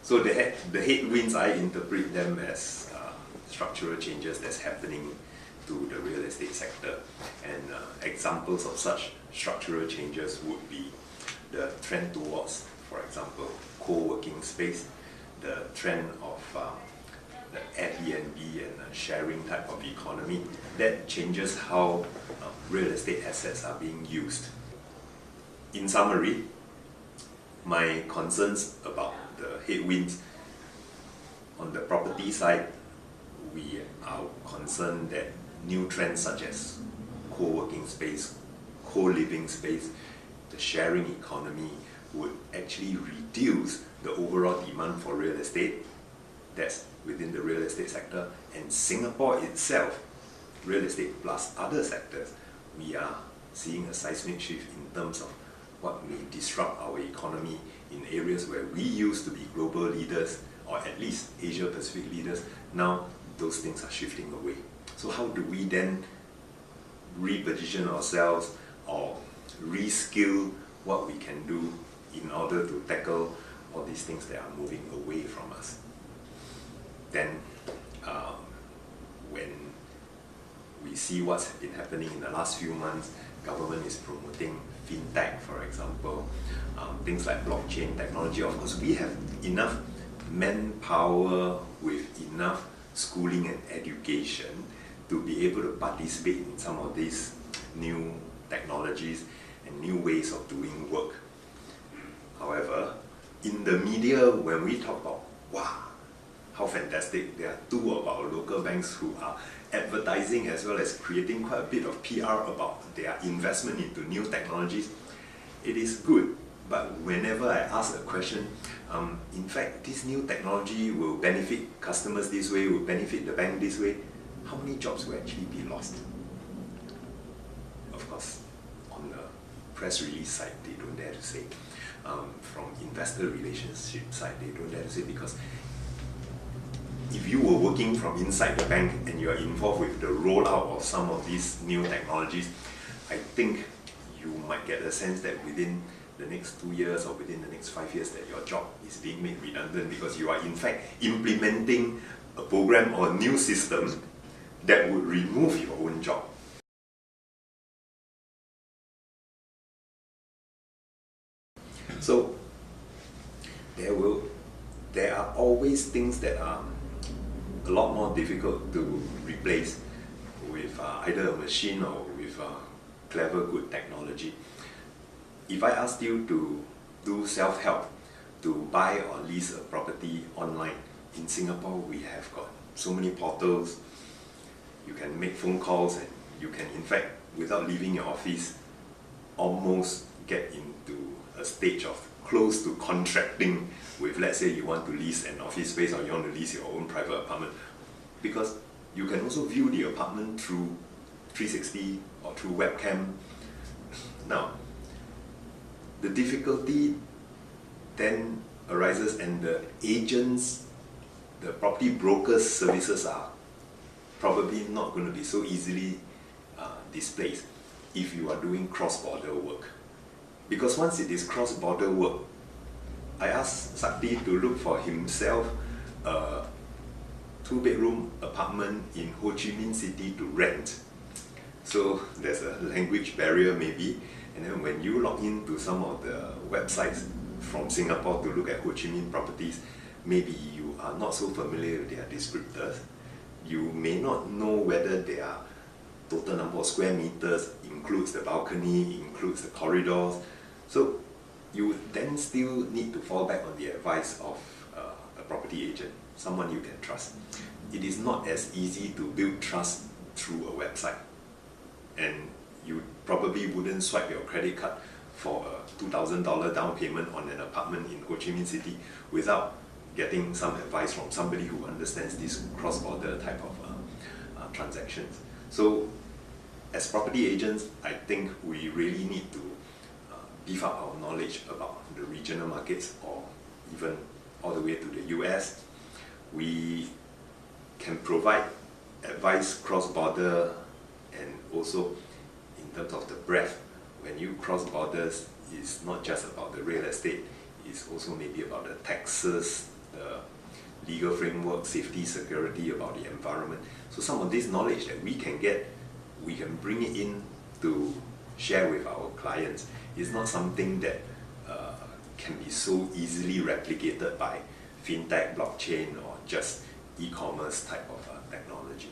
So the headwinds, I interpret them as structural changes that's happening to the real estate sector. And examples of such structural changes would be the trend towards, for example, co-working space, the trend of the Airbnb and sharing type of economy. That changes how real estate assets are being used. In summary, my concerns about the headwinds on the property side, we are concerned that new trends such as co-working space, co-living space, the sharing economy would actually reduce the overall demand for real estate that's within the real estate sector. And Singapore itself, real estate plus other sectors, we are seeing a seismic shift in terms of what may disrupt our economy in areas where we used to be global leaders, or at least Asia Pacific leaders. Now those things are shifting away. So how do we then reposition ourselves or reskill what we can do in order to tackle all these things that are moving away from us? Then when we see what's been happening in the last few months, government is promoting fintech, for example, things like blockchain technology. Of course, we have enough manpower with enough schooling and education to be able to participate in some of these new technologies and new ways of doing work. However, in the media, when we talk about, wow, how fantastic, there are two of our local banks who are advertising as well as creating quite a bit of PR about their investment into new technologies. It is good, but whenever I ask a question, in fact, this new technology will benefit customers this way, will benefit the bank this way, how many jobs will actually be lost? Of course, on the press release side, they don't dare to say. From investor relationship side, they don't dare to say, because if you were working from inside the bank and you are involved with the rollout of some of these new technologies, I think you might get a sense that within the next 2 years or within the next 5 years that your job is being made redundant, because you are in fact implementing a program or a new system that would remove your own job. So there are always things that are a lot more difficult to replace with either a machine or with clever, good technology. If I asked you to do self-help, to buy or lease a property online, in Singapore we have got so many portals. You can make phone calls and you can, in fact, without leaving your office, almost get into a stage of close to contracting with, let's say you want to lease an office space or you want to lease your own private apartment, because you can also view the apartment through 360 or through webcam. Now, the difficulty then arises, and the agents, the property brokers' services are probably not going to be so easily displaced if you are doing cross-border work. Because once it is cross-border work, I asked Sakti to look for himself a 2-bedroom apartment in Ho Chi Minh City to rent. So there's a language barrier maybe, and then when you log into some of the websites from Singapore to look at Ho Chi Minh properties, maybe you are not so familiar with their descriptors. You may not know whether their total number of square meters includes the balcony, includes the corridors. So you would then still need to fall back on the advice of a property agent, someone you can trust. It is not as easy to build trust through a website. And you probably wouldn't swipe your credit card for a $2,000 down payment on an apartment in Ho Chi Minh City without getting some advice from somebody who understands this cross-border type of transactions. So as property agents, I think we really need to beef up our knowledge about the regional markets, or even all the way to the US. We can provide advice cross-border, and also in terms of the breadth. When you cross borders, it's not just about the real estate, it's also maybe about the taxes the legal framework, safety, security, about the environment. So some of this knowledge that we can get, we can bring it in to share with our clients. It's not something that can be so easily replicated by fintech, blockchain, or just e-commerce type of technology.